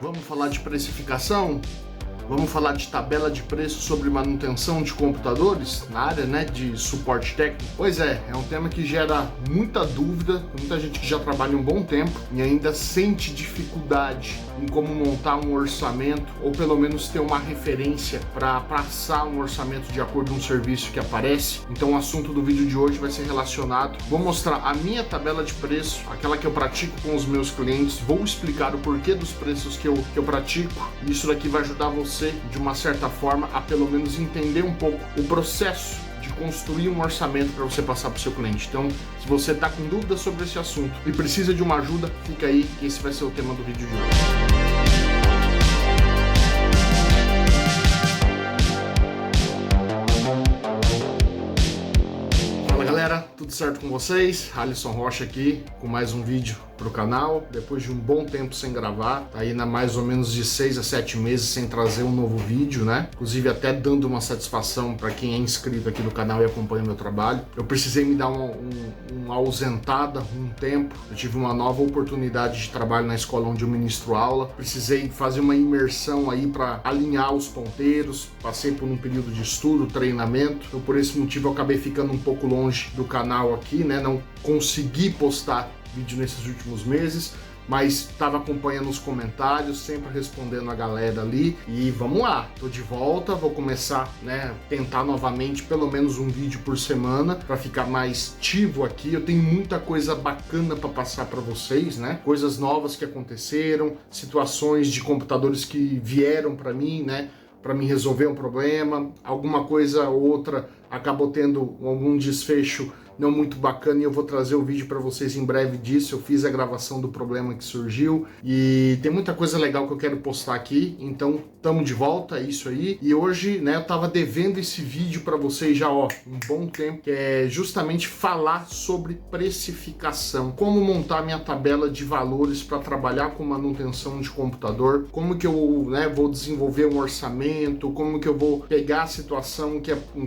Vamos falar de precificação? Vamos falar de tabela de preço sobre manutenção de computadores na área, de suporte técnico? Pois é um tema que gera muita dúvida, muita gente que já trabalha um bom tempo e ainda sente dificuldade em como montar um orçamento ou pelo menos ter uma referência para passar um orçamento de acordo com um serviço que aparece. Então o assunto do vídeo de hoje vai ser relacionado. Vou mostrar a minha tabela de preço, aquela que eu pratico com os meus clientes, vou explicar o porquê dos preços que eu pratico. Isso daqui vai ajudar você de uma certa forma a pelo menos entender um pouco o processo de construir um orçamento para você passar para o seu cliente. Então, se você está com dúvidas sobre esse assunto e precisa de uma ajuda, fica aí que esse vai ser o tema do vídeo de hoje. Fala galera, tudo certo com vocês? Alisson Rocha aqui com mais um vídeo pro canal, depois de um bom tempo sem gravar, tá aí mais ou menos de 6 a 7 meses sem trazer um novo vídeo, Inclusive até dando uma satisfação para quem é inscrito aqui no canal e acompanha o meu trabalho. Eu precisei me dar uma ausentada um tempo, eu tive uma nova oportunidade de trabalho na escola onde eu ministro aula, precisei fazer uma imersão aí para alinhar os ponteiros, passei por um período de estudo, treinamento, então por esse motivo eu acabei ficando um pouco longe do canal aqui, Não consegui postar vídeo nesses últimos meses, mas estava acompanhando os comentários, sempre respondendo a galera ali, e vamos lá, tô de volta, vou começar, tentar novamente pelo menos um vídeo por semana para ficar mais ativo aqui. Eu tenho muita coisa bacana para passar para vocês, Coisas novas que aconteceram, situações de computadores que vieram para mim, para me resolver um problema, alguma coisa ou outra acabou tendo algum desfecho não muito bacana e eu vou trazer o vídeo para vocês em breve disso. Eu fiz a gravação do problema que surgiu e tem muita coisa legal que eu quero postar aqui, então tamo de volta, é isso aí. E hoje, eu tava devendo esse vídeo para vocês já, um bom tempo, que é justamente falar sobre precificação, como montar minha tabela de valores para trabalhar com manutenção de computador, como que eu, vou desenvolver um orçamento, como que eu vou pegar a situação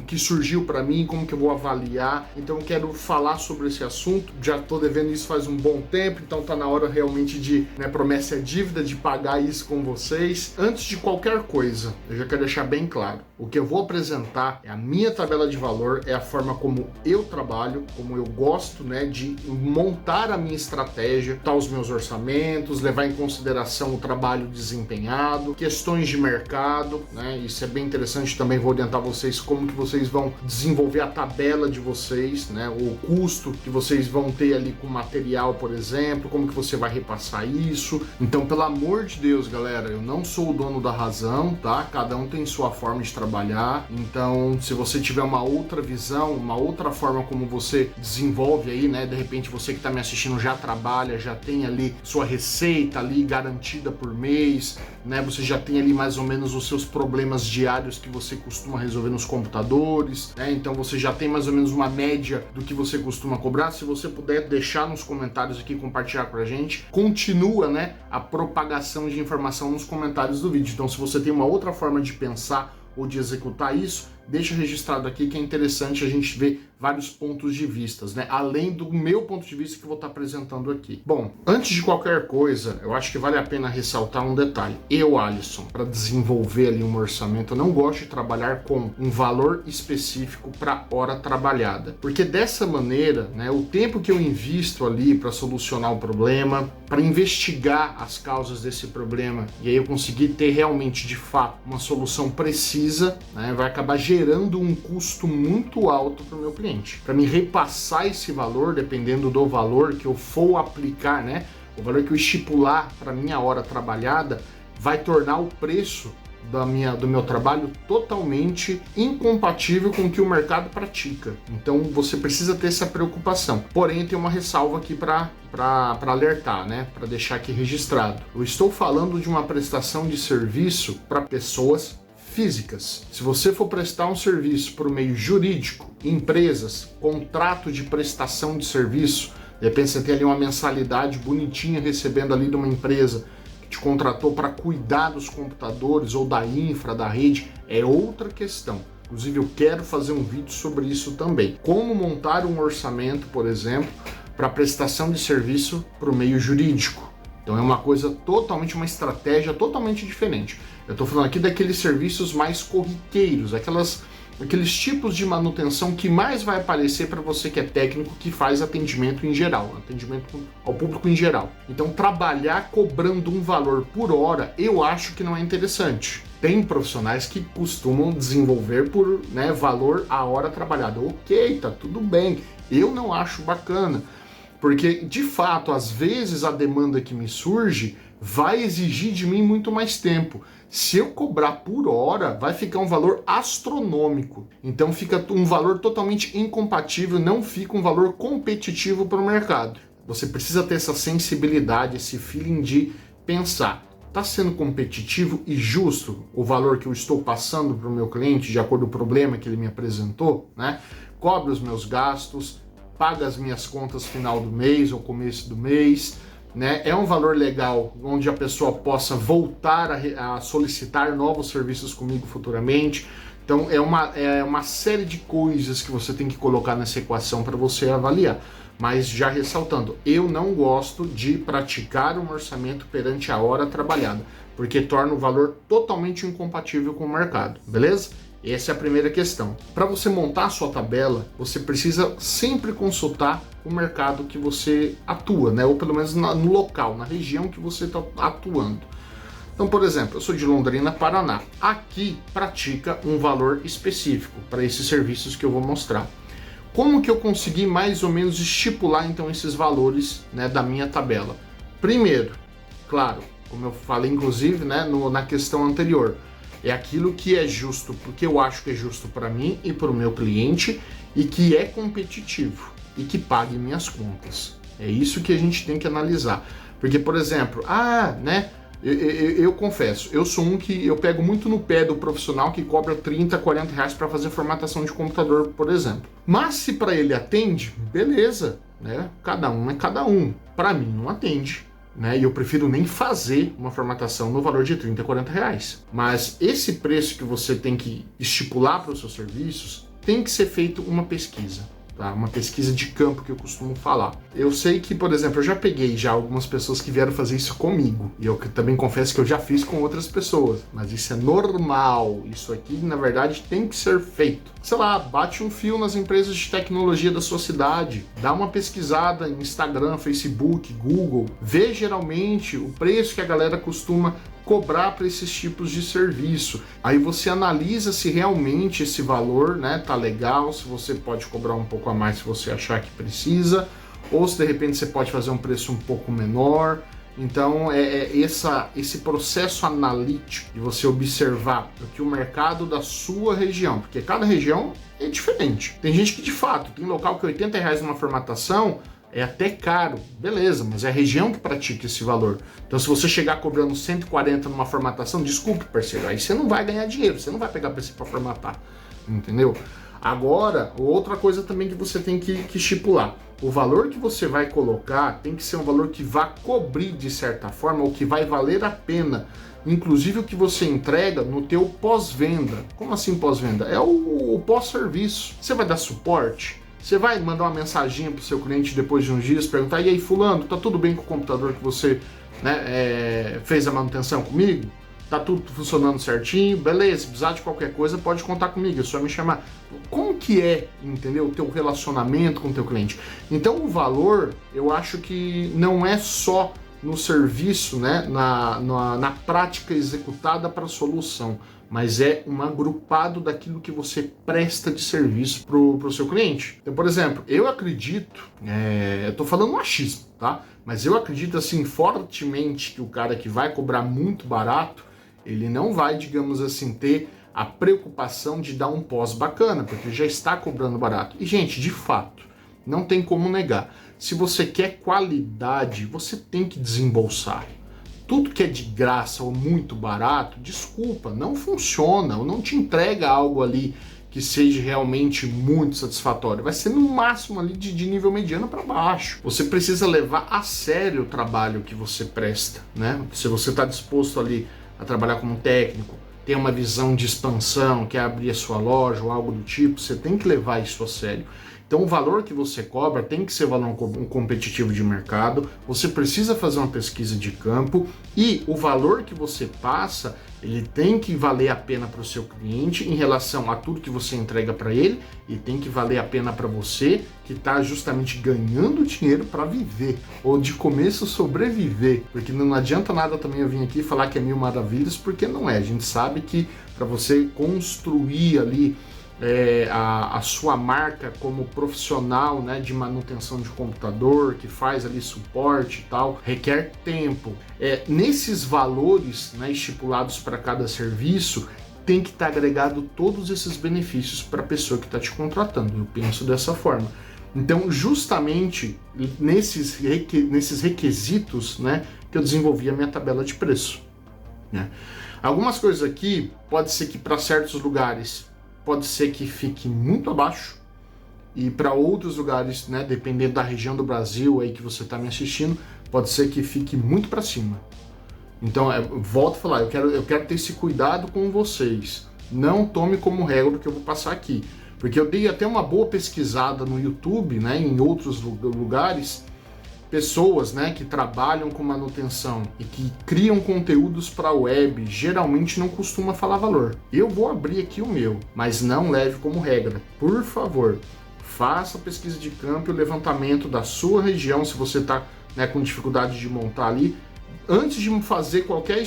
que surgiu para mim, como que eu vou avaliar. Então eu quero falar sobre esse assunto, já tô devendo isso faz um bom tempo, então tá na hora realmente de, promessa é dívida, de pagar isso com vocês. Antes de qualquer coisa, eu já quero deixar bem claro, o que eu vou apresentar é a minha tabela de valor, é a forma como eu trabalho, como eu gosto, de montar a minha estratégia, tá, os meus orçamentos, levar em consideração o trabalho desempenhado, questões de mercado, isso é bem interessante, também vou orientar vocês como que vocês vão desenvolver a tabela de vocês, o custo que vocês vão ter ali com material, por exemplo, como que você vai repassar isso. Então, pelo amor de Deus, galera, eu não sou o dono da razão, tá? Cada um tem sua forma de trabalhar. Então, se você tiver uma outra visão, uma outra forma como você desenvolve aí, de repente você que está me assistindo já trabalha, já tem ali sua receita ali garantida por mês, você já tem ali mais ou menos os seus problemas diários que você costuma resolver nos computadores, então você já tem mais ou menos uma média do que você costuma cobrar. Se você puder deixar nos comentários aqui, compartilhar com a gente, continua, a propagação de informação nos comentários do vídeo. Então, se você tem uma outra forma de pensar ou de executar isso, deixa registrado aqui, que é interessante a gente ver vários pontos de vista, além do meu ponto de vista que eu vou estar apresentando aqui. Bom, antes de qualquer coisa, eu acho que vale a pena ressaltar um detalhe. Eu, Alisson, para desenvolver ali um orçamento, eu não gosto de trabalhar com um valor específico para hora trabalhada, porque dessa maneira, o tempo que eu invisto ali para solucionar o problema, para investigar as causas desse problema, e aí eu conseguir ter realmente, de fato, uma solução precisa, vai acabar gerando um custo muito alto para o meu cliente. Para me repassar esse valor, dependendo do valor que eu for aplicar, o valor que eu estipular para minha hora trabalhada, vai tornar o preço do meu trabalho totalmente incompatível com o que o mercado pratica. Então você precisa ter essa preocupação. Porém, tem uma ressalva aqui para alertar, para deixar aqui registrado. Eu estou falando de uma prestação de serviço para pessoas físicas. Se você for prestar um serviço por meio jurídico, empresas, contrato de prestação de serviço, de repente você tem ali uma mensalidade bonitinha recebendo ali de uma empresa que te contratou para cuidar dos computadores ou da infra, da rede, é outra questão. Inclusive eu quero fazer um vídeo sobre isso também. Como montar um orçamento, por exemplo, para prestação de serviço para o meio jurídico. Então é uma coisa totalmente, uma estratégia totalmente diferente. Eu estou falando aqui daqueles serviços mais corriqueiros, aqueles tipos de manutenção que mais vai aparecer para você que é técnico, que faz atendimento em geral, atendimento ao público em geral. Então trabalhar cobrando um valor por hora, eu acho que não é interessante. Tem profissionais que costumam desenvolver por, né, valor a hora trabalhada. Ok, tá tudo bem. Eu não acho bacana. Porque, de fato, às vezes a demanda que me surge vai exigir de mim muito mais tempo. Se eu cobrar por hora, vai ficar um valor astronômico. Então fica um valor totalmente incompatível, não fica um valor competitivo para o mercado. Você precisa ter essa sensibilidade, esse feeling de pensar. Está sendo competitivo e justo o valor que eu estou passando para o meu cliente de acordo com o problema que ele me apresentou, né? Cobre os meus gastos, paga as minhas contas final do mês ou começo do mês, né? É um valor legal onde a pessoa possa voltar a solicitar novos serviços comigo futuramente. Então é uma série de coisas que você tem que colocar nessa equação para você avaliar. Mas já ressaltando, eu não gosto de praticar um orçamento perante a hora trabalhada, porque torna o valor totalmente incompatível com o mercado, beleza? Essa é a primeira questão. Para você montar a sua tabela, você precisa sempre consultar o mercado que você atua, né? Ou pelo menos no local, na região que você está atuando. Então, por exemplo, eu sou de Londrina, Paraná. Aqui pratica um valor específico para esses serviços que eu vou mostrar. Como que eu consegui mais ou menos estipular então esses valores, né, da minha tabela? Primeiro, claro, como eu falei inclusive, né, na questão anterior, é aquilo que é justo, porque eu acho que é justo para mim e para o meu cliente e que é competitivo e que pague minhas contas. É isso que a gente tem que analisar. Porque, por exemplo, eu confesso, eu sou um que eu pego muito no pé do profissional que cobra 30, 40 reais para fazer formatação de computador, por exemplo. Mas se para ele atende, beleza, né? Cada um é cada um. Para mim não atende. Né? E eu prefiro nem fazer uma formatação no valor de 30, 40 reais. Mas esse preço que você tem que estipular para os seus serviços, tem que ser feito uma pesquisa. Tá? Uma pesquisa de campo que eu costumo falar. Eu sei que, por exemplo, eu já peguei algumas pessoas que vieram fazer isso comigo. E eu também confesso que eu já fiz com outras pessoas. Mas isso é normal. Isso aqui, na verdade, tem que ser feito. Sei lá, bate um fio nas empresas de tecnologia da sua cidade. Dá uma pesquisada em Instagram, Facebook, Google. Vê geralmente o preço que a galera costuma cobrar para esses tipos de serviço. Aí você analisa se realmente esse valor, né, tá legal, se você pode cobrar um pouco a mais se você achar que precisa, ou se de repente você pode fazer um preço um pouco menor. Então esse processo analítico de você observar o que o mercado da sua região, porque cada região é diferente. Tem gente que de fato tem local que 80 reais numa formatação é até caro, beleza, mas é a região que pratica esse valor. Então se você chegar cobrando 140 numa formatação, desculpe, parceiro, aí você não vai ganhar dinheiro, você não vai pegar PC para formatar, entendeu? Agora, outra coisa também que você tem que estipular, o valor que você vai colocar tem que ser um valor que vá cobrir de certa forma, ou que vai valer a pena, inclusive o que você entrega no teu pós-venda. Como assim pós-venda? É o pós-serviço. Você vai dar suporte? Você vai mandar uma mensaginha para o seu cliente depois de uns dias, perguntar: e aí, fulano, tá tudo bem com o computador que você, né, fez a manutenção comigo? Tá tudo funcionando certinho? Beleza, se precisar de qualquer coisa, pode contar comigo, é só me chamar. Como que é, entendeu, o teu relacionamento com o teu cliente? Então o valor, eu acho que não é só no serviço, né, na prática executada para a solução, mas é um agrupado daquilo que você presta de serviço para o seu cliente. Então, por exemplo, eu acredito, eu tô falando um achismo, tá? Mas eu acredito assim fortemente que o cara que vai cobrar muito barato, ele não vai, digamos assim, ter a preocupação de dar um pós bacana, porque já está cobrando barato. E, gente, de fato, não tem como negar. Se você quer qualidade, você tem que desembolsar. Tudo que é de graça ou muito barato, desculpa, não funciona, ou não te entrega algo ali que seja realmente muito satisfatório. Vai ser no máximo ali de nível mediano para baixo. Você precisa levar a sério o trabalho que você presta, né? Se você está disposto ali a trabalhar como técnico, tem uma visão de expansão, quer abrir a sua loja ou algo do tipo, você tem que levar isso a sério. Então o valor que você cobra tem que ser valor competitivo de mercado, você precisa fazer uma pesquisa de campo e o valor que você passa, ele tem que valer a pena para o seu cliente em relação a tudo que você entrega para ele e tem que valer a pena para você que está justamente ganhando dinheiro para viver ou de começo sobreviver, porque não adianta nada também eu vir aqui falar que é mil maravilhas, porque não é. A gente sabe que para você construir ali a sua marca como profissional, né, de manutenção de computador, que faz ali suporte e tal, requer tempo. Nesses valores, né, estipulados para cada serviço, tem que estar agregado todos esses benefícios para a pessoa que está te contratando. Eu penso dessa forma. Então, justamente nesses requisitos, né, que eu desenvolvi a minha tabela de preço, né? Algumas coisas aqui, pode ser que para certos lugares pode ser que fique muito abaixo e para outros lugares, né, dependendo da região do Brasil aí que você está me assistindo, pode ser que fique muito para cima. Então, volto a falar, eu quero ter esse cuidado com vocês. Não tome como regra o que eu vou passar aqui, porque eu dei até uma boa pesquisada no YouTube, né, em outros lugares, pessoas, né, que trabalham com manutenção e que criam conteúdos para a web, geralmente não costuma falar valor. Eu vou abrir aqui o meu, mas não leve como regra. Por favor, faça a pesquisa de campo e o levantamento da sua região, se você está, né, com dificuldade de montar ali, antes de fazer qualquer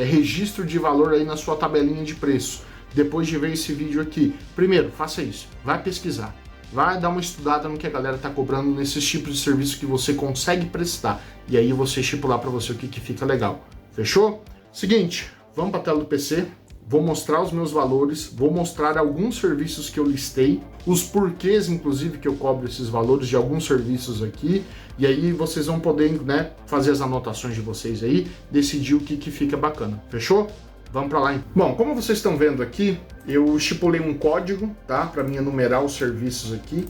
registro de valor aí na sua tabelinha de preço. Depois de ver esse vídeo aqui, primeiro, faça isso, vai pesquisar. Vai dar uma estudada no que a galera está cobrando nesses tipos de serviço que você consegue prestar. E aí você estipular para você o que fica legal. Fechou? Seguinte, vamos para a tela do PC. Vou mostrar os meus valores, vou mostrar alguns serviços que eu listei, os porquês, inclusive, que eu cobro esses valores de alguns serviços aqui. E aí vocês vão poder, né, fazer as anotações de vocês aí, decidir o que fica bacana. Fechou? Vamos para lá, hein? Bom, como vocês estão vendo aqui, eu estipulei um código, tá? Para mim enumerar os serviços aqui.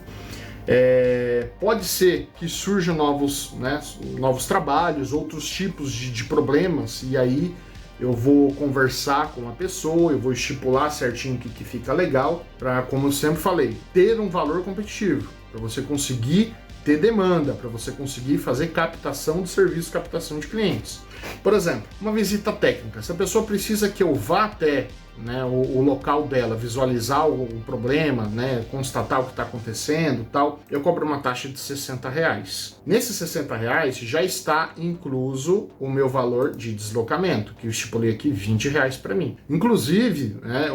Pode ser que surjam novos trabalhos, outros tipos de problemas, e aí eu vou conversar com a pessoa, eu vou estipular certinho o que fica legal, para, como eu sempre falei, ter um valor competitivo, para você conseguir ter demanda, para você conseguir fazer captação de serviço, captação de clientes. Por exemplo, uma visita técnica. Se a pessoa precisa que eu vá até, né, o local dela, visualizar o problema, né, constatar o que está acontecendo e tal, eu cobro uma taxa de R$60. Nesses R$60 já está incluso o meu valor de deslocamento, que eu estipulei aqui R$20 para mim. Inclusive, né,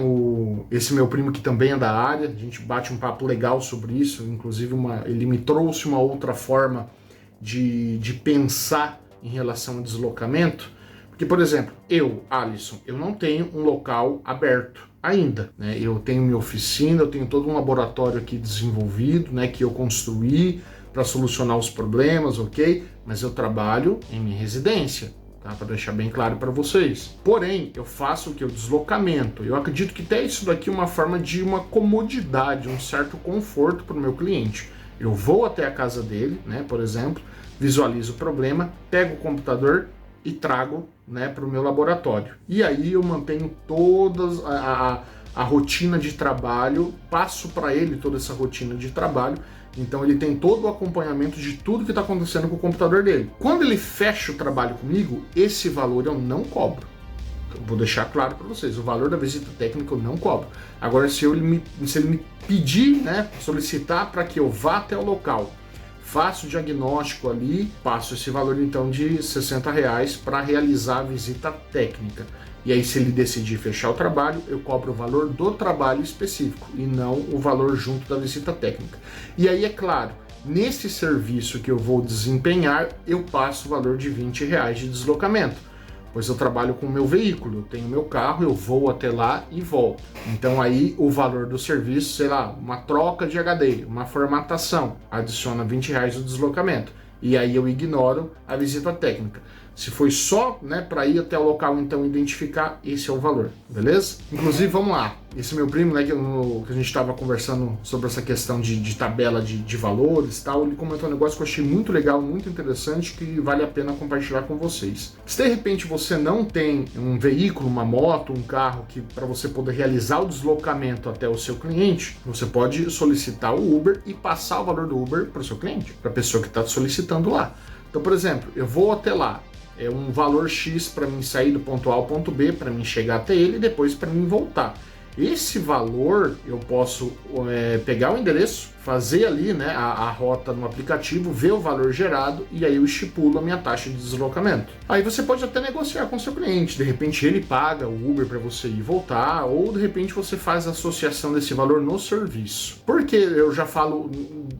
esse meu primo que também é da área, a gente bate um papo legal sobre isso, inclusive ele me trouxe uma outra forma de pensar em relação ao deslocamento, porque, por exemplo, Alisson, eu não tenho um local aberto ainda, né? Eu tenho minha oficina, eu tenho todo um laboratório aqui desenvolvido, né, que eu construí para solucionar os problemas, ok? Mas eu trabalho em minha residência, tá? Para deixar bem claro para vocês. Porém, eu faço o que? O deslocamento. Eu acredito que até isso daqui é uma forma de uma comodidade, um certo conforto para o meu cliente. Eu vou até a casa dele, né, por exemplo, visualizo o problema, pego o computador e trago, né, para o meu laboratório. E aí eu mantenho toda a rotina de trabalho, passo para ele toda essa rotina de trabalho, então ele tem todo o acompanhamento de tudo que está acontecendo com o computador dele. Quando ele fecha o trabalho comigo, esse valor eu não cobro. Eu vou deixar claro para vocês, o valor da visita técnica eu não cobro. Agora, se ele me pedir, né, solicitar para que eu vá até o local, faço o diagnóstico ali, passo esse valor então de R$60 para realizar a visita técnica. E aí, se ele decidir fechar o trabalho, eu cobro o valor do trabalho específico e não o valor junto da visita técnica. E aí, é claro, nesse serviço que eu vou desempenhar, eu passo o valor de R$20 de deslocamento. Pois eu trabalho com o meu veículo, eu tenho meu carro, eu vou até lá e volto. Então aí o valor do serviço, sei lá, uma troca de HD, uma formatação, adiciona R$20 o deslocamento. E aí eu ignoro a visita técnica. Se foi só, né, para ir até o local, então identificar, esse é o valor, beleza? Inclusive, vamos lá. Esse meu primo, né, que a gente estava conversando sobre essa questão de tabela de valores e tal, ele comentou um negócio que eu achei muito legal, muito interessante, que vale a pena compartilhar com vocês. Se de repente você não tem um veículo, uma moto, um carro, que para você poder realizar o deslocamento até o seu cliente, você pode solicitar o Uber e passar o valor do Uber para o seu cliente, para a pessoa que está solicitando lá. Então, por exemplo, eu vou até lá, é um valor X para mim sair do ponto A ao ponto B, para mim chegar até ele e depois para mim voltar. Esse valor eu posso pegar o endereço, fazer ali, né, a rota no aplicativo, ver o valor gerado e aí eu estipulo a minha taxa de deslocamento. Aí você pode até negociar com o seu cliente, de repente ele paga o Uber para você ir e voltar, ou de repente você faz a associação desse valor no serviço. Porque eu já falo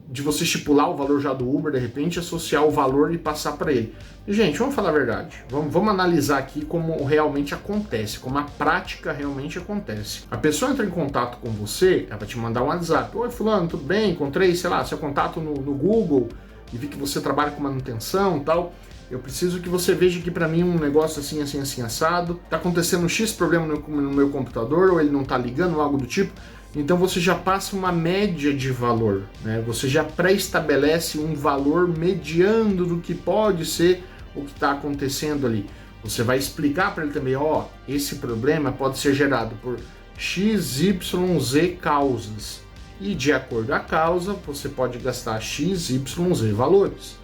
de você estipular o valor já do Uber, de repente associar o valor e passar para ele. Gente, vamos falar a verdade. Vamos analisar aqui como realmente acontece, como a prática realmente acontece. A pessoa entra em contato com você, ela vai te mandar um WhatsApp. Oi, fulano, tudo bem? Encontrei, sei lá, seu contato no Google e vi que você trabalha com manutenção e tal. Eu preciso que você veja aqui para mim um negócio assim, assim, assim, assado. Tá acontecendo um X problema no meu computador, ou ele não tá ligando, algo do tipo. Então você já passa uma média de valor, né? Você já pré-estabelece um valor mediando do que pode ser o que está acontecendo ali. Você vai explicar para ele também, ó, esse problema pode ser gerado por XYZ causas. E de acordo com a causa, você pode gastar XYZ valores.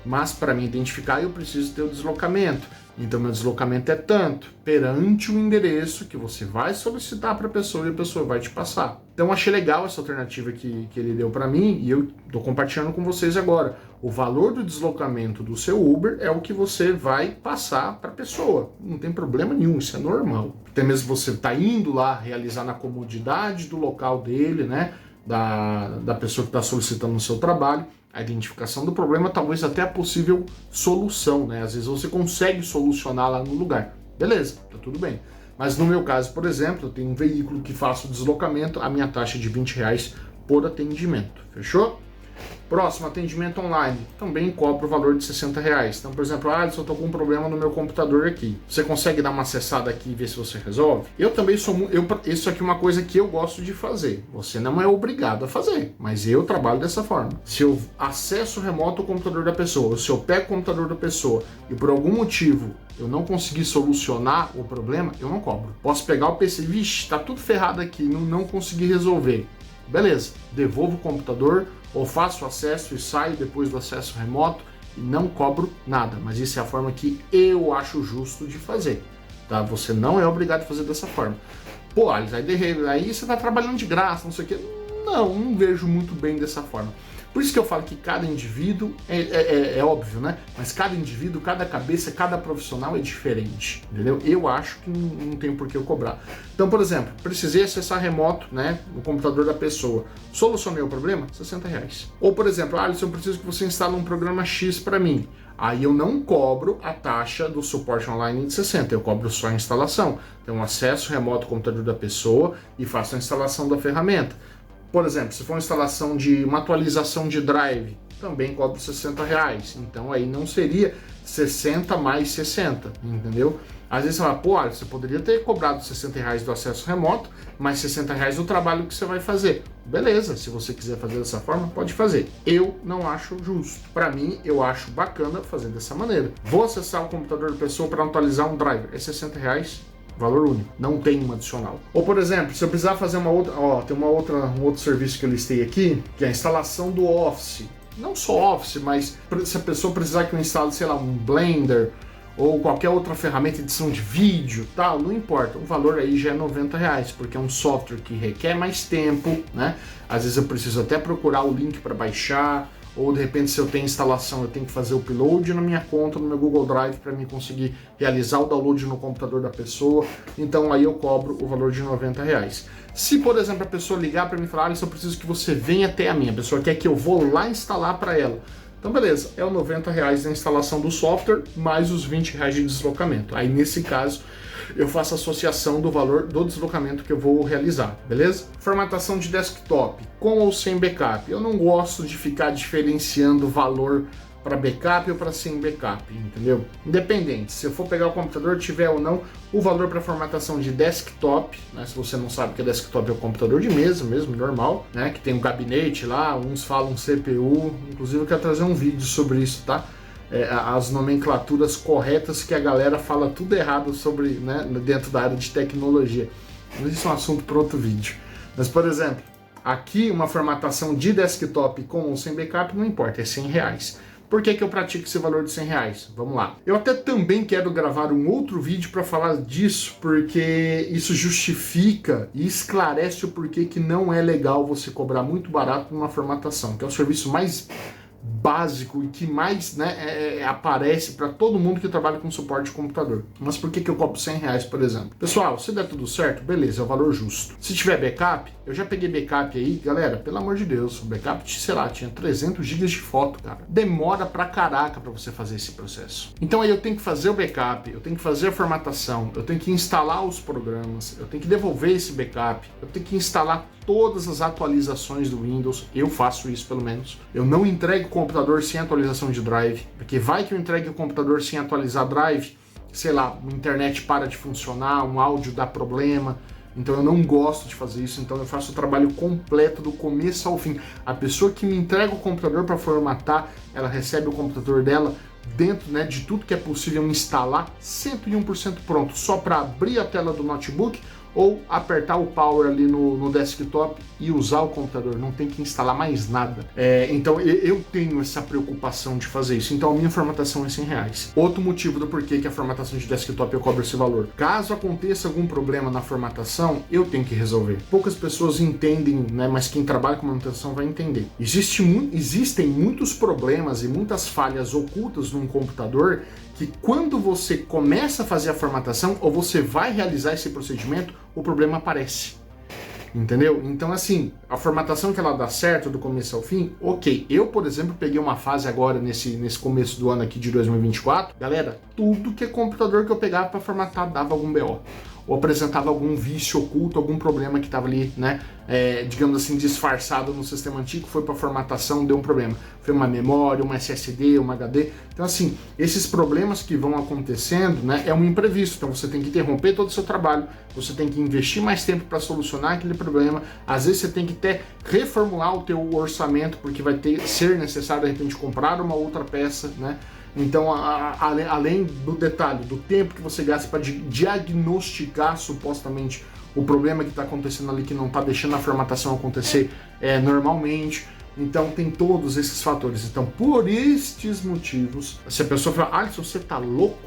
Mas para me identificar, eu preciso ter o deslocamento. Então, meu deslocamento é tanto perante o endereço que você vai solicitar para a pessoa e a pessoa vai te passar. Então, achei legal essa alternativa que ele deu para mim e eu estou compartilhando com vocês agora. O valor do deslocamento do seu Uber é o que você vai passar para a pessoa. Não tem problema nenhum, isso é normal. Até mesmo você está indo lá realizar na comodidade do local dele, né? Da pessoa que está solicitando o seu trabalho. A identificação do problema, talvez até a possível solução, né? Às vezes você consegue solucionar lá no lugar. Beleza, tá tudo bem. Mas no meu caso, por exemplo, eu tenho um veículo que faço o deslocamento, a minha taxa é de R$20 por atendimento. Fechou? Próximo, atendimento online. Também cobro o valor de R$60. Então, por exemplo, eu estou com um problema no meu computador aqui. Você consegue dar uma acessada aqui e ver se você resolve? Eu também sou... Isso aqui é uma coisa que eu gosto de fazer. Você não é obrigado a fazer, mas eu trabalho dessa forma. Se eu acesso remoto o computador da pessoa, ou se eu pego o computador da pessoa e por algum motivo eu não consegui solucionar o problema, eu não cobro. Posso pegar o PC, vixe, tá tudo ferrado aqui, não consegui resolver. Beleza, devolvo o computador, ou faço acesso e saio depois do acesso remoto e não cobro nada. Mas isso é a forma que eu acho justo de fazer, tá? Você não é obrigado a fazer dessa forma. Pô, Alice, aí você tá trabalhando de graça, não sei o quê. Não vejo muito bem dessa forma. Por isso que eu falo que cada indivíduo, é óbvio, né? Mas cada indivíduo, cada cabeça, cada profissional é diferente, entendeu? Eu acho que não tem por que eu cobrar. Então, por exemplo, precisei acessar remoto, né, no computador da pessoa. Solucionei o problema? R$60. Ou, por exemplo, Alisson, eu preciso que você instale um programa X para mim. Aí eu não cobro a taxa do suporte online de 60, eu cobro só a instalação. Então, acesso remoto ao computador da pessoa e faço a instalação da ferramenta. Por exemplo, se for uma instalação de uma atualização de drive, também cobro R$60. Então aí não seria 60 mais 60, entendeu? Às vezes você fala, pô, você poderia ter cobrado R$60 do acesso remoto, mais R$60 do trabalho que você vai fazer. Beleza, se você quiser fazer dessa forma, pode fazer. Eu não acho justo. Para mim, eu acho bacana fazer dessa maneira. Vou acessar o computador da pessoa para atualizar um driver, é R$60. Valor único, não tem um adicional. Ou, por exemplo, se eu precisar fazer uma outra, tem um outro serviço que eu listei aqui, que é a instalação do Office. Não só Office, mas se a pessoa precisar que eu instale, sei lá, um Blender ou qualquer outra ferramenta de edição de vídeo, tal, não importa. O valor aí já é R$90, porque é um software que requer mais tempo, né? Às vezes eu preciso até procurar o link para baixar, ou de repente se eu tenho instalação eu tenho que fazer o upload na minha conta, no meu Google Drive, para mim conseguir realizar o download no computador da pessoa. Então aí eu cobro o valor de R$90. Se, por exemplo, a pessoa ligar para mim e falar, Alisson, eu preciso que você venha até a minha, a pessoa quer que eu vou lá instalar para ela. Então beleza, é o R$90 da instalação do software, mais os R$20 de deslocamento. Aí nesse caso, eu faço a associação do valor do deslocamento que eu vou realizar, beleza? Formatação de desktop, com ou sem backup. Eu não gosto de ficar diferenciando o valor para backup ou para sem backup, entendeu? Independente, se eu for pegar o computador, tiver ou não o valor para formatação de desktop, né? Se você não sabe que é desktop, é o computador de mesa mesmo, normal, né? Que tem um gabinete lá, uns falam CPU, inclusive eu quero trazer um vídeo sobre isso, tá? As nomenclaturas corretas que a galera fala tudo errado sobre, né, dentro da área de tecnologia. Mas isso é um assunto para outro vídeo. Mas, por exemplo, aqui uma formatação de desktop com ou sem backup não importa, é R$100. Por que eu pratico esse valor de R$100? Vamos lá. Eu até também quero gravar um outro vídeo para falar disso, porque isso justifica e esclarece o porquê que não é legal você cobrar muito barato numa formatação, que é o serviço mais básico e que mais, né, aparece para todo mundo que trabalha com suporte de computador. Mas por que eu cobro R$100, por exemplo? Pessoal, se der tudo certo, beleza, é o valor justo. Se tiver backup, eu já peguei backup aí, galera, pelo amor de Deus, o backup, sei lá, tinha 300 GB de foto, cara. Demora pra caraca pra você fazer esse processo. Então aí eu tenho que fazer o backup, eu tenho que fazer a formatação, eu tenho que instalar os programas, eu tenho que devolver esse backup, eu tenho que instalar todas as atualizações do Windows. Eu faço isso, pelo menos. Eu não entrego o computador sem atualização de drive, porque vai que eu entregue o computador sem atualizar drive, sei lá, a internet para de funcionar, um áudio dá problema. Então eu não gosto de fazer isso, então eu faço o trabalho completo do começo ao fim. A pessoa que me entrega o computador para formatar, ela recebe o computador dela dentro, né, de tudo que é possível instalar, 101% pronto, só para abrir a tela do notebook ou apertar o power ali no desktop e usar o computador, não tem que instalar mais nada. Então eu tenho essa preocupação de fazer isso, então a minha formatação é R$100. Outro motivo do porquê que a formatação de desktop eu cobro esse valor. Caso aconteça algum problema na formatação, eu tenho que resolver. Poucas pessoas entendem, né, mas quem trabalha com manutenção vai entender. Existem muitos problemas e muitas falhas ocultas num computador que quando você começa a fazer a formatação ou você vai realizar esse procedimento, o problema aparece. Entendeu? Então, assim, a formatação que ela dá certo do começo ao fim, ok. Eu, por exemplo, peguei uma fase agora nesse começo do ano aqui de 2024. Galera, tudo que é computador que eu pegava para formatar dava algum BO. Ou apresentava algum vício oculto, algum problema que estava ali, né, digamos assim, disfarçado no sistema antigo, foi para formatação, deu um problema. Foi uma memória, um SSD, um HD. Então, assim, esses problemas que vão acontecendo, né, é um imprevisto. Então, você tem que interromper todo o seu trabalho, você tem que investir mais tempo para solucionar aquele problema. Às vezes, você tem que até reformular o teu orçamento, porque vai ser necessário, de repente, comprar uma outra peça, né? Então, além do detalhe, do tempo que você gasta para diagnosticar supostamente o problema que está acontecendo ali, que não está deixando a formatação acontecer normalmente. Então, tem todos esses fatores. Então, por estes motivos, se a pessoa falar, Alisson, você tá louco?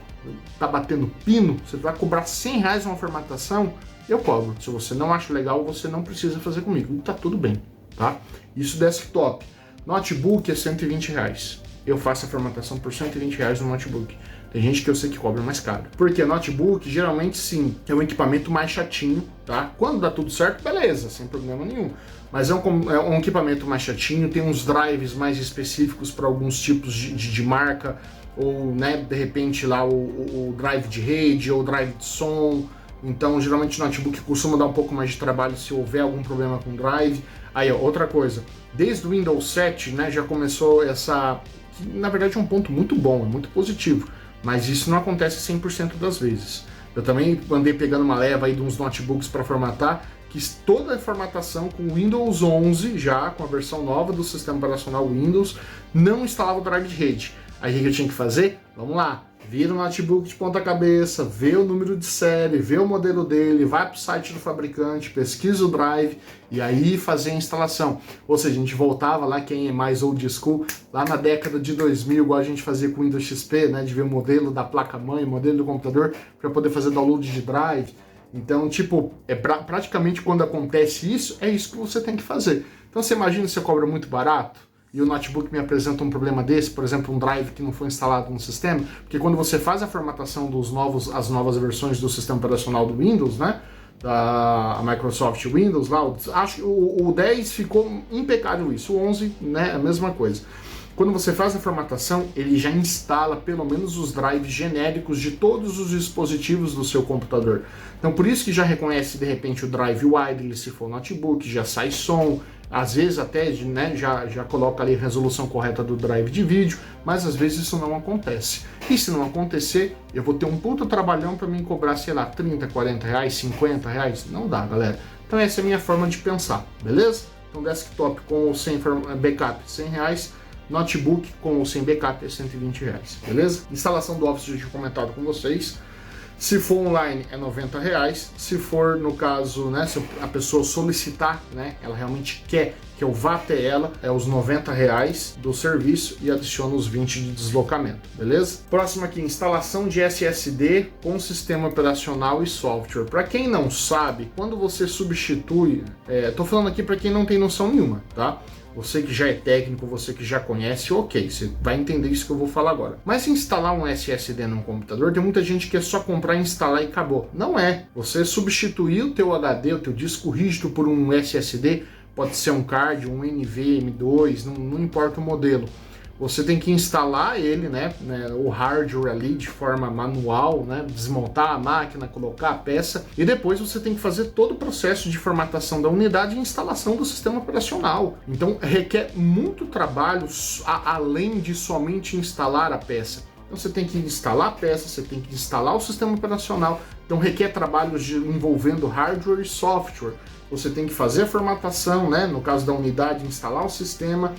Tá batendo pino? Você vai cobrar R$100 uma formatação? Eu cobro. Se você não acha legal, você não precisa fazer comigo. E tá tudo bem, tá? Isso desktop. Notebook é R$120. Eu faço a formatação por R$120 no notebook. Tem gente que eu sei que cobra mais caro. Porque notebook, geralmente sim, é um equipamento mais chatinho, tá? Quando dá tudo certo, beleza, sem problema nenhum. Mas é um equipamento mais chatinho, tem uns drives mais específicos para alguns tipos de marca, ou, né, de repente lá o drive de rede, ou drive de som. Então, geralmente o notebook costuma dar um pouco mais de trabalho se houver algum problema com drive. Aí, ó, outra coisa, desde o Windows 7, né, já começou essa... que na verdade é um ponto muito bom, é muito positivo, mas isso não acontece 100% das vezes. Eu também andei pegando uma leva aí de uns notebooks para formatar, que toda a formatação com Windows 11, já com a versão nova do sistema operacional Windows, não instalava o drive de rede. Aí o que eu tinha que fazer? Vamos lá, vira o notebook de ponta cabeça, vê o número de série, vê o modelo dele, vai para o site do fabricante, pesquisa o drive e aí fazer a instalação. Ou seja, a gente voltava lá, quem é mais old school, lá na década de 2000, igual a gente fazia com o Windows XP, né, de ver o modelo da placa-mãe, o modelo do computador, para poder fazer download de drive. Então, tipo, praticamente quando acontece isso, é isso que você tem que fazer. Então, você imagina se você cobra muito barato e o notebook me apresenta um problema desse, por exemplo, um drive que não foi instalado no sistema, porque quando você faz a formatação as novas versões do sistema operacional do Windows, né, da Microsoft Windows, lá, acho que o 10 ficou impecável isso, o 11, né, a mesma coisa. Quando você faz a formatação, ele já instala pelo menos os drives genéricos de todos os dispositivos do seu computador. Então por isso que já reconhece de repente o drive wireless se for notebook, já sai som, às vezes até né, já coloca ali a resolução correta do drive de vídeo, mas às vezes isso não acontece. E se não acontecer, eu vou ter um puta trabalhão para me cobrar, sei lá, 30, 40 reais, 50 reais. Não dá, galera. Então essa é a minha forma de pensar, beleza? Então desktop com ou sem backup, 100 reais. Notebook com ou sem backup é 120 reais, beleza? Instalação do Office eu tinha comentado com vocês. Se for online é 90 reais. Se for, no caso, né, se a pessoa solicitar, né, ela realmente quer que eu vá até ela, é os 90 reais do serviço e adiciona os 20 de deslocamento, beleza? Próximo aqui, instalação de SSD com sistema operacional e software. Para quem não sabe, quando você substitui, tô falando aqui para quem não tem noção nenhuma, tá? Você que já é técnico, você que já conhece, ok, você vai entender isso que eu vou falar agora. Mas instalar um SSD num computador, tem muita gente que é só comprar, instalar e acabou. Não é. Você substituir o teu HD, o teu disco rígido por um SSD, pode ser um card, um NVMe2, não importa o modelo. Você tem que instalar ele, né, o hardware ali de forma manual, né, desmontar a máquina, colocar a peça e depois você tem que fazer todo o processo de formatação da unidade e instalação do sistema operacional. Então requer muito trabalho além de somente instalar a peça. Então você tem que instalar a peça, você tem que instalar o sistema operacional, então requer trabalhos envolvendo hardware e software. Você tem que fazer a formatação, né, no caso da unidade, instalar o sistema.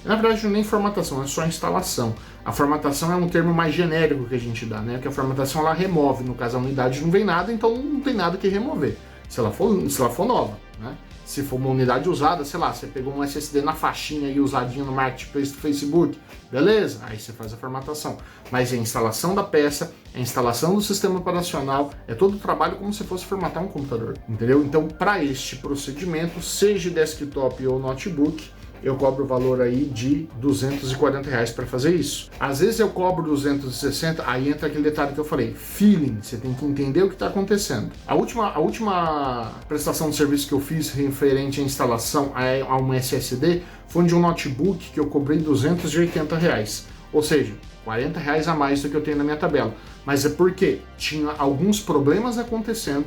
Na verdade, não é nem formatação, é só instalação. A formatação é um termo mais genérico que a gente dá, né? Porque a formatação ela remove, no caso a unidade não vem nada, então não tem nada que remover, se ela for nova, né? Se for uma unidade usada, sei lá, você pegou um SSD na faixinha e usadinho no marketplace do Facebook, beleza? Aí você faz a formatação. Mas é a instalação da peça, é a instalação do sistema operacional, é todo o trabalho como se fosse formatar um computador, entendeu? Então, para este procedimento, seja desktop ou notebook, eu cobro o valor aí de 240 reais para fazer isso. Às vezes eu cobro 260, aí entra aquele detalhe que eu falei, feeling, você tem que entender o que está acontecendo. A última prestação de serviço que eu fiz referente à instalação a um SSD foi de um notebook que eu cobrei 280 reais, ou seja, 40 reais a mais do que eu tenho na minha tabela. Mas é porque tinha alguns problemas acontecendo.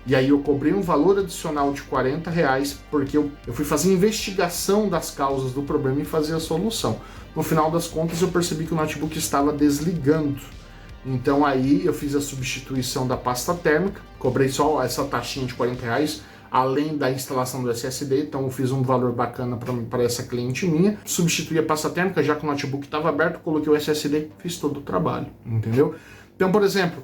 E aí eu cobrei um valor adicional de 40 reais porque eu fui fazer investigação das causas do problema e fazer a solução. No final das contas eu percebi que o notebook estava desligando. Então aí eu fiz a substituição da pasta térmica, cobrei só essa taxinha de 40 reais, além da instalação do SSD, então eu fiz um valor bacana para essa cliente minha, substituí a pasta térmica, já que o notebook estava aberto, coloquei o SSD, fiz todo o trabalho, entendeu? Então, por exemplo,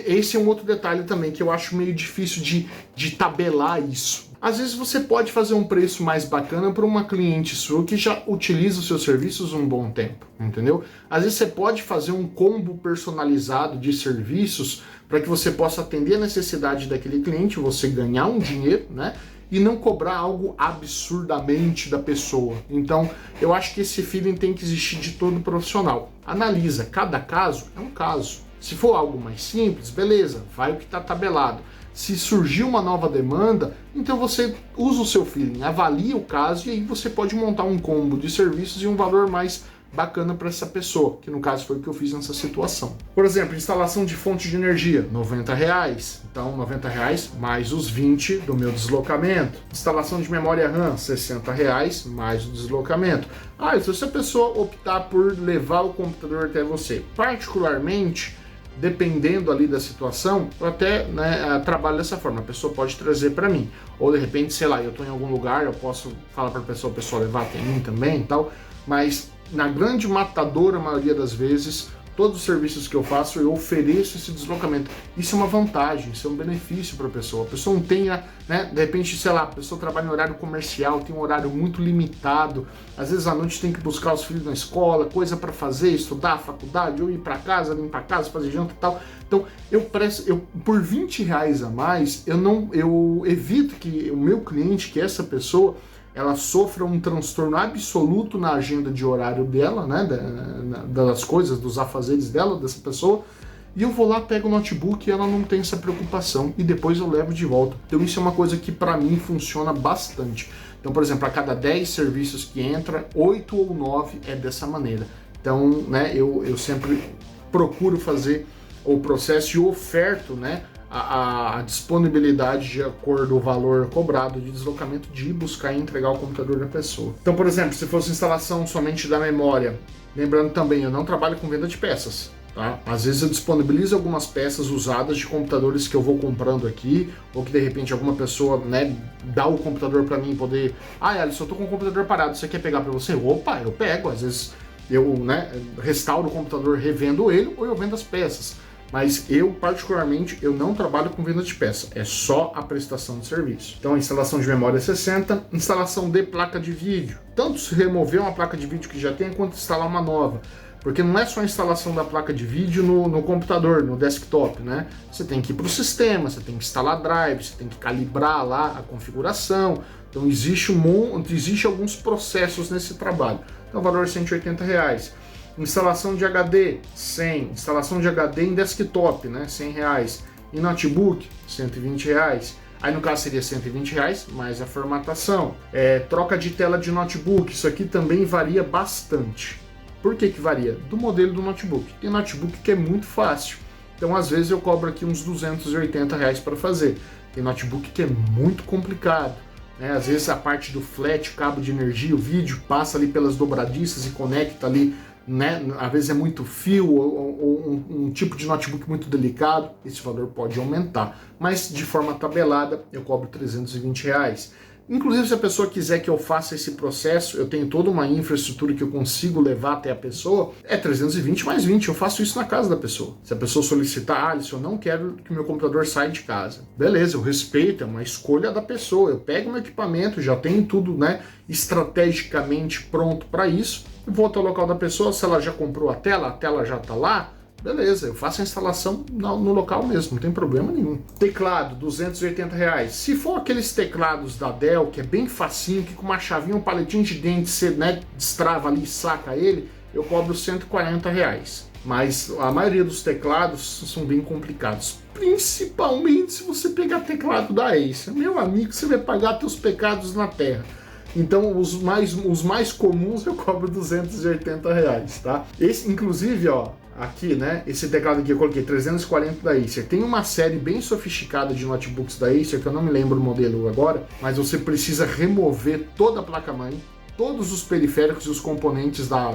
esse é um outro detalhe também que eu acho meio difícil de tabelar isso. Às vezes você pode fazer um preço mais bacana para uma cliente sua que já utiliza os seus serviços um bom tempo, entendeu? Às vezes você pode fazer um combo personalizado de serviços para que você possa atender a necessidade daquele cliente, você ganhar um dinheiro, né? E não cobrar algo absurdamente da pessoa. Então, eu acho que esse feeling tem que existir de todo profissional. Analisa, cada caso é um caso. Se for algo mais simples, beleza, vai o que está tabelado. Se surgir uma nova demanda, então você usa o seu feeling, avalia o caso e aí você pode montar um combo de serviços e um valor mais bacana para essa pessoa, que no caso foi o que eu fiz nessa situação. Por exemplo, instalação de fonte de energia, 90 reais. Então, 90 reais mais os 20 do meu deslocamento. Instalação de memória RAM, 60 reais mais o deslocamento. Então se a pessoa optar por levar o computador até você, particularmente, dependendo ali da situação, eu até trabalho dessa forma, a pessoa pode trazer para mim, ou de repente, sei lá, eu estou em algum lugar, eu posso falar para a pessoa levar até mim também e tal, mas na grande matadora maioria das vezes, todos os serviços que eu faço, eu ofereço esse deslocamento. Isso é uma vantagem, isso é um benefício para a pessoa não tenha, né, de repente, sei lá, a pessoa trabalha em horário comercial, tem um horário muito limitado, às vezes à noite tem que buscar os filhos na escola, coisa para fazer, estudar, faculdade, ou ir para casa, limpar a casa, fazer janta e tal. Então, por 20 reais a mais, eu evito que o meu cliente, que é essa pessoa, ela sofra um transtorno absoluto na agenda de horário dela, né, das coisas, dos afazeres dela, dessa pessoa, e eu vou lá, pego o notebook e ela não tem essa preocupação, e depois eu levo de volta. Então isso é uma coisa que para mim funciona bastante. Então, por exemplo, a cada 10 serviços que entra, 8 ou 9 é dessa maneira. Então, né, eu sempre procuro fazer o processo e oferto, né, a disponibilidade de acordo com o valor cobrado de deslocamento de ir buscar e entregar o computador da pessoa. Então, por exemplo, se fosse instalação somente da memória, lembrando também, eu não trabalho com venda de peças. Tá? Às vezes eu disponibilizo algumas peças usadas de computadores que eu vou comprando aqui, ou que de repente alguma pessoa, né, dá o computador para mim poder... Ah, Alisson, eu tô com o computador parado, você quer pegar para você? Opa, eu pego. Às vezes eu, né, restauro o computador, revendo ele, ou eu vendo as peças. Mas eu, particularmente, eu não trabalho com venda de peça, é só a prestação de serviço. Então, a instalação de memória 60, instalação de placa de vídeo. Tanto se remover uma placa de vídeo que já tem, quanto instalar uma nova. Porque não é só a instalação da placa de vídeo no computador, no desktop, né? Você tem que ir para o sistema, você tem que instalar drive, você tem que calibrar lá a configuração. Então, existe alguns processos nesse trabalho. Então, o valor é R$180. Instalação de HD, 100. Instalação de HD em desktop, né? R$100. Em notebook, R$120. Aí no caso seria R$120 mais a formatação. Troca de tela de notebook, isso aqui também varia bastante. Por que varia? Do modelo do notebook. Tem notebook que é muito fácil. Então às vezes eu cobro aqui uns R$280 para fazer. Tem notebook que é muito complicado. Às vezes a parte do flat, cabo de energia, o vídeo passa ali pelas dobradiças e conecta ali, né? Às vezes é muito fio ou um tipo de notebook muito delicado, esse valor pode aumentar, mas de forma tabelada eu cobro R$320. Inclusive, se a pessoa quiser que eu faça esse processo, eu tenho toda uma infraestrutura que eu consigo levar até a pessoa, é 320 mais 20, eu faço isso na casa da pessoa. Se a pessoa solicitar, Alisson, eu não quero que o meu computador saia de casa. Beleza, eu respeito, é uma escolha da pessoa. Eu pego meu equipamento, já tenho tudo, né, estrategicamente pronto para isso, e vou até o local da pessoa, se ela já comprou a tela já está lá, beleza, eu faço a instalação no local mesmo, não tem problema nenhum. Teclado, R$280. Se for aqueles teclados da Dell, que é bem facinho, que com uma chavinha, um palitinho de dente, você, né, destrava ali e saca ele, eu cobro R$140. Mas a maioria dos teclados são bem complicados, principalmente se você pegar teclado da Acer. Meu amigo, você vai pagar teus pecados na terra. Então, os mais comuns eu cobro R$280, tá? Esse, inclusive, ó, aqui, né, esse teclado aqui eu coloquei 340 da Acer. Tem uma série bem sofisticada de notebooks da Acer, que eu não me lembro o modelo agora, mas você precisa remover toda a placa-mãe, todos os periféricos e os componentes da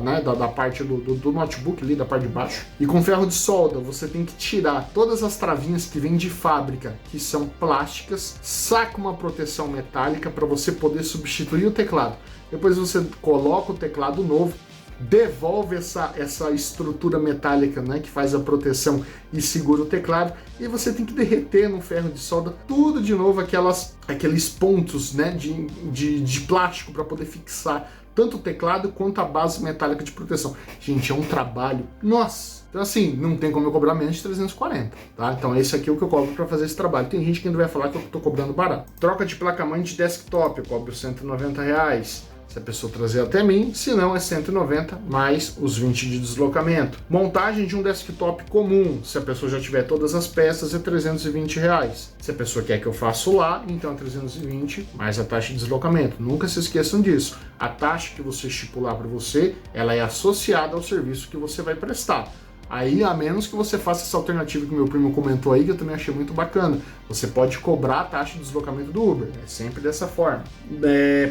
parte do notebook ali, da parte de baixo. E com ferro de solda, você tem que tirar todas as travinhas que vêm de fábrica, que são plásticas, saca uma proteção metálica para você poder substituir o teclado. Depois você coloca o teclado novo, devolve essa estrutura metálica, né, que faz a proteção e segura o teclado, e você tem que derreter no ferro de solda tudo de novo, aqueles pontos, né, de plástico para poder fixar tanto o teclado quanto a base metálica de proteção. Gente, é um trabalho, nossa! Então assim, não tem como eu cobrar menos de 340, tá? Então esse aqui é o que eu cobro para fazer esse trabalho. Tem gente que ainda vai falar que eu tô cobrando barato. Troca de placa-mãe de desktop, eu cobro R$190. Se a pessoa trazer até mim, se não é 190 mais os 20 de deslocamento. Montagem de um desktop comum, se a pessoa já tiver todas as peças, é R$320. Se a pessoa quer que eu faça lá, então é 320 mais a taxa de deslocamento. Nunca se esqueçam disso. A taxa que você estipular para você, ela é associada ao serviço que você vai prestar. Aí, a menos que você faça essa alternativa que meu primo comentou aí, que eu também achei muito bacana. Você pode cobrar a taxa de deslocamento do Uber, é sempre dessa forma.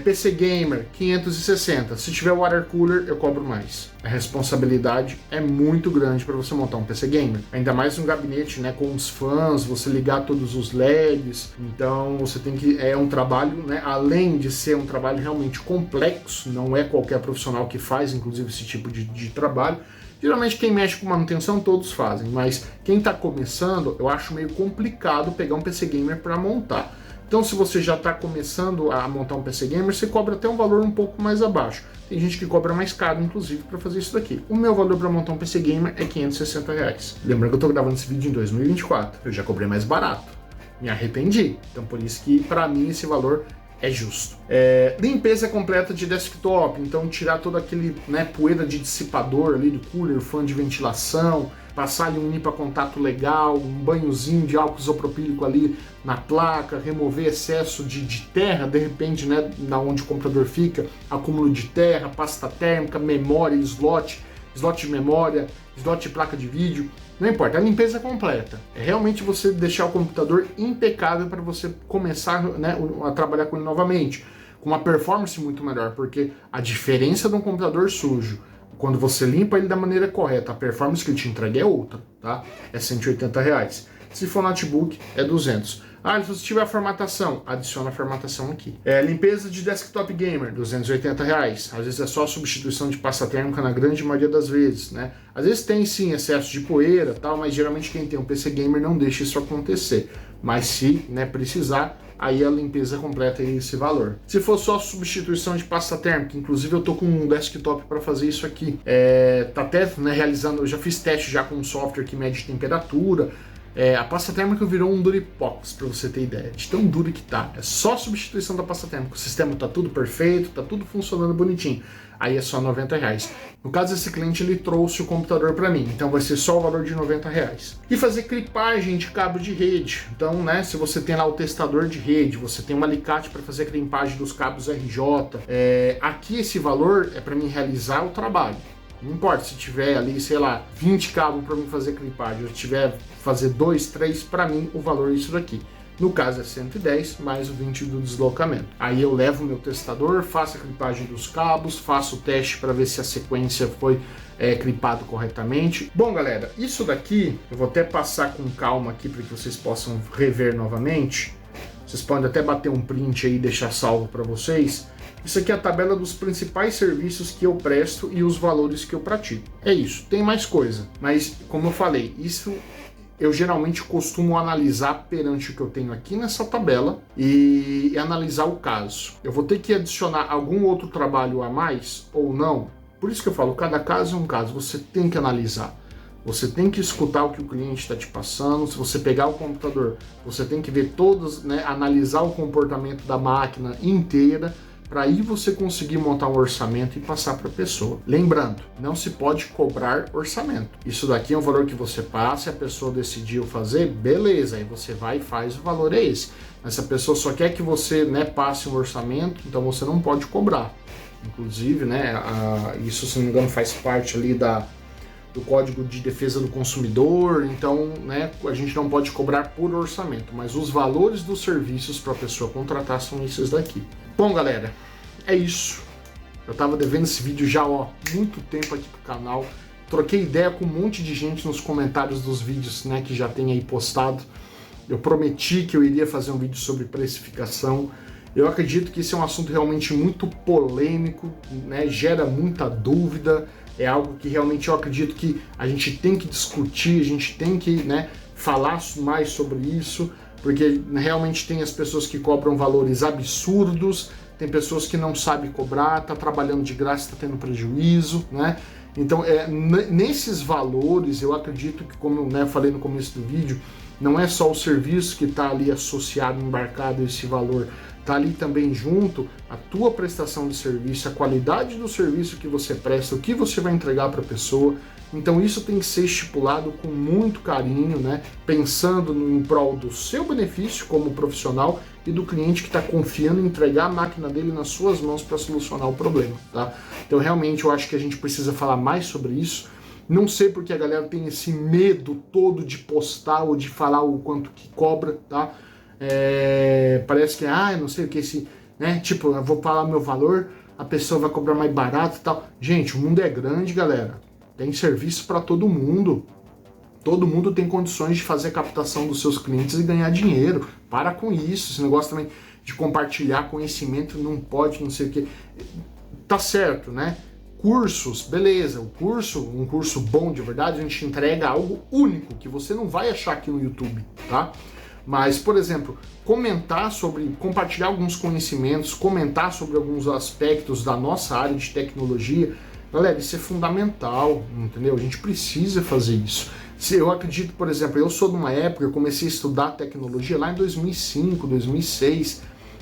PC Gamer, 560. Se tiver water cooler, eu cobro mais. A responsabilidade é muito grande para você montar um PC Gamer. Ainda mais um gabinete, né, com os fãs, você ligar todos os LEDs. Então, você tem que... É um trabalho, né, além de ser um trabalho realmente complexo, não é qualquer profissional que faz, inclusive, esse tipo de trabalho. Geralmente quem mexe com manutenção todos fazem, mas quem está começando, eu acho meio complicado pegar um PC Gamer para montar. Então se você já está começando a montar um PC Gamer, você cobra até um valor um pouco mais abaixo. Tem gente que cobra mais caro, inclusive, para fazer isso daqui. O meu valor para montar um PC Gamer é R$560. Lembrando que eu estou gravando esse vídeo em 2024, eu já cobrei mais barato. Me arrependi, então por isso que para mim esse valor é justo. Limpeza completa de desktop, então tirar todo aquele, né, poeira de dissipador ali do cooler, fã de ventilação, passar ali um limpa contato legal, um banhozinho de álcool isopropílico ali na placa, remover excesso de terra, de repente, né, na onde o computador fica, acúmulo de terra, pasta térmica, memória, slot de memória, slot de placa de vídeo, não importa, a limpeza completa. É realmente você deixar o computador impecável para você começar, né, a trabalhar com ele novamente, com uma performance muito melhor, porque a diferença de um computador sujo, quando você limpa ele da maneira correta, a performance que ele te entrega é outra, tá? É R$180. Se for notebook, é 200. Ah, se você tiver a formatação, adiciona a formatação aqui. Limpeza de desktop gamer, R$280. Às vezes é só substituição de pasta térmica na grande maioria das vezes, né? Às vezes tem sim excesso de poeira, tal, mas geralmente quem tem um PC gamer não deixa isso acontecer. Mas se, né, precisar, aí a limpeza completa é esse valor. Se for só substituição de pasta térmica, inclusive eu tô com um desktop para fazer isso aqui. Tá até, né, realizando, eu já fiz teste já com um software que mede temperatura. A pasta térmica virou um Duripox, para você ter ideia, de tão duro que tá. É só substituição da pasta térmica. O sistema tá tudo perfeito, tá tudo funcionando bonitinho. Aí é só R$90. No caso desse cliente, ele trouxe o computador para mim, então vai ser só o valor de R$90. E fazer clipagem de cabo de rede. Então, né, se você tem lá o testador de rede, você tem um alicate para fazer a clipagem dos cabos RJ, aqui esse valor é para mim realizar o trabalho. Não importa se tiver ali, sei lá, 20 cabos para mim fazer clipagem, ou se tiver fazer 2, 3, para mim o valor é isso daqui. No caso é 110 mais o 20 do deslocamento. Aí eu levo o meu testador, faço a clipagem dos cabos, faço o teste para ver se a sequência foi clipado corretamente. Bom, galera, isso daqui eu vou até passar com calma aqui para que vocês possam rever novamente. Vocês podem até bater um print aí e deixar salvo para vocês. Isso aqui é a tabela dos principais serviços que eu presto e os valores que eu pratico. É isso, tem mais coisa, mas como eu falei, isso eu geralmente costumo analisar perante o que eu tenho aqui nessa tabela e analisar o caso. Eu vou ter que adicionar algum outro trabalho a mais ou não? Por isso que eu falo, cada caso é um caso, você tem que analisar. Você tem que escutar o que o cliente está te passando. Se você pegar o computador, você tem que ver todos, né, analisar o comportamento da máquina inteira, para aí você conseguir montar um orçamento e passar para a pessoa. Lembrando, não se pode cobrar orçamento. Isso daqui é um valor que você passa, e a pessoa decidiu fazer, beleza, aí você vai e faz, o valor é esse. Mas se a pessoa só quer que você, né, passe um orçamento, então você não pode cobrar. Inclusive, né, isso, se não me engano, faz parte ali do Código de Defesa do Consumidor, então, né, a gente não pode cobrar por orçamento, mas os valores dos serviços para a pessoa contratar são esses daqui. Bom, galera, é isso. Eu tava devendo esse vídeo já, muito tempo aqui pro canal. Troquei ideia com um monte de gente nos comentários dos vídeos, né, que já tem aí postado. Eu prometi que eu iria fazer um vídeo sobre precificação. Eu acredito que esse é um assunto realmente muito polêmico, né, gera muita dúvida. É algo que realmente eu acredito que a gente tem que discutir, a gente tem que, né, falar mais sobre isso, porque realmente tem as pessoas que cobram valores absurdos, tem pessoas que não sabem cobrar, tá trabalhando de graça, está tendo prejuízo, né? Então, nesses valores, eu acredito que, como eu, né, falei no começo do vídeo, não é só o serviço que está ali associado, embarcado a esse valor, está ali também junto a tua prestação de serviço, a qualidade do serviço que você presta, o que você vai entregar para a pessoa. Então isso tem que ser estipulado com muito carinho, né? Pensando em prol do seu benefício como profissional e do cliente que está confiando em entregar a máquina dele nas suas mãos para solucionar o problema, tá? Então realmente eu acho que a gente precisa falar mais sobre isso. Não sei porque a galera tem esse medo todo de postar ou de falar o quanto que cobra, tá? Parece que, não sei o que, né? Tipo, eu vou falar meu valor, a pessoa vai cobrar mais barato e tal. Gente, o mundo é grande, galera. Tem serviço para todo mundo. Todo mundo tem condições de fazer a captação dos seus clientes e ganhar dinheiro. Para com isso. Esse negócio também de compartilhar conhecimento não pode, não sei o que. Tá certo, né? Cursos, beleza. Um curso bom de verdade, a gente entrega algo único que você não vai achar aqui no YouTube, tá? Mas, por exemplo, compartilhar alguns conhecimentos, comentar sobre alguns aspectos da nossa área de tecnologia, galera, isso é fundamental, entendeu? A gente precisa fazer isso. Eu acredito, por exemplo, eu sou de uma época, eu comecei a estudar tecnologia lá em 2005, 2006.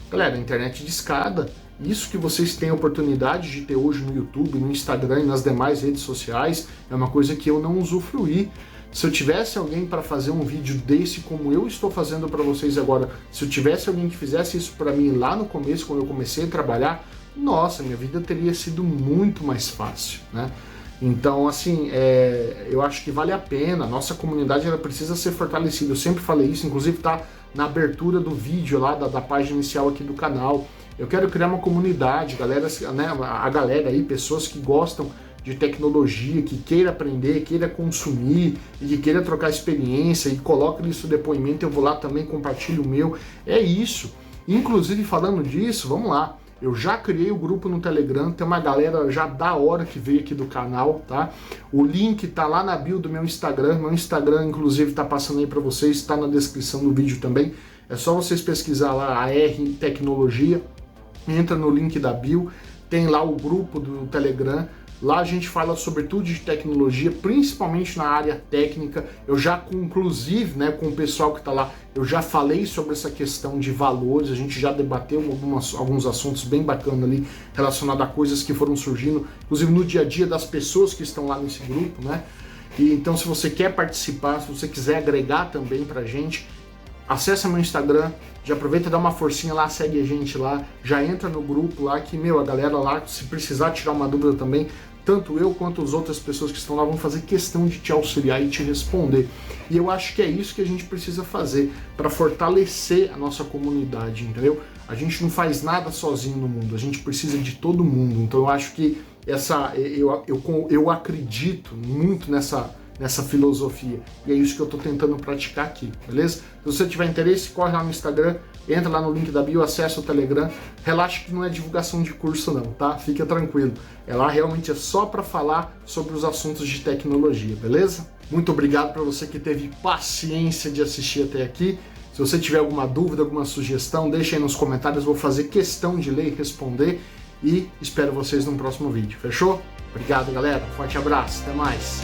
Galera, a internet de escada, isso que vocês têm a oportunidade de ter hoje no YouTube, no Instagram e nas demais redes sociais, é uma coisa que eu não usufruí. Se eu tivesse alguém para fazer um vídeo desse como eu estou fazendo para vocês agora, se eu tivesse alguém que fizesse isso para mim lá no começo, quando eu comecei a trabalhar, nossa, minha vida teria sido muito mais fácil, né? Então, assim, eu acho que vale a pena. A nossa comunidade ela precisa ser fortalecida. Eu sempre falei isso, inclusive tá na abertura do vídeo lá da página inicial aqui do canal. Eu quero criar uma comunidade, galera, né, a galera aí, pessoas que gostam de tecnologia, que queira aprender, queira consumir e que queira trocar experiência e coloca ali seu depoimento, eu vou lá também, compartilho o meu. É isso. Inclusive, falando disso, vamos lá. Eu já criei o grupo no Telegram, tem uma galera já da hora que veio aqui do canal, tá? O link tá lá na bio do meu Instagram inclusive tá passando aí para vocês, tá na descrição do vídeo também. É só vocês pesquisar lá a R Tecnologia, entra no link da bio, tem lá o grupo do Telegram. Lá a gente fala sobre tudo de tecnologia, principalmente na área técnica. Eu já, inclusive, né, com o pessoal que está lá, eu já falei sobre essa questão de valores, a gente já debateu alguns assuntos bem bacanas ali, relacionados a coisas que foram surgindo, inclusive no dia a dia das pessoas que estão lá nesse grupo, né? E então, se você quer participar, se você quiser agregar também pra gente, acessa meu Instagram, já aproveita e dá uma forcinha lá, segue a gente lá, já entra no grupo lá, que, meu, a galera lá, se precisar tirar uma dúvida também, tanto eu quanto as outras pessoas que estão lá vão fazer questão de te auxiliar e te responder. E eu acho que é isso que a gente precisa fazer para fortalecer a nossa comunidade, entendeu? A gente não faz nada sozinho no mundo, a gente precisa de todo mundo. Então eu acho que eu acredito muito nessa filosofia. E é isso que eu estou tentando praticar aqui, beleza? Se você tiver interesse, corre lá no Instagram, entra lá no link da bio, acessa o Telegram. Relaxa que não é divulgação de curso não, tá? Fica tranquilo. Lá realmente é só para falar sobre os assuntos de tecnologia, beleza? Muito obrigado para você que teve paciência de assistir até aqui. Se você tiver alguma dúvida, alguma sugestão, deixa aí nos comentários, vou fazer questão de ler e responder. E espero vocês no próximo vídeo, fechou? Obrigado, galera. Forte abraço, até mais.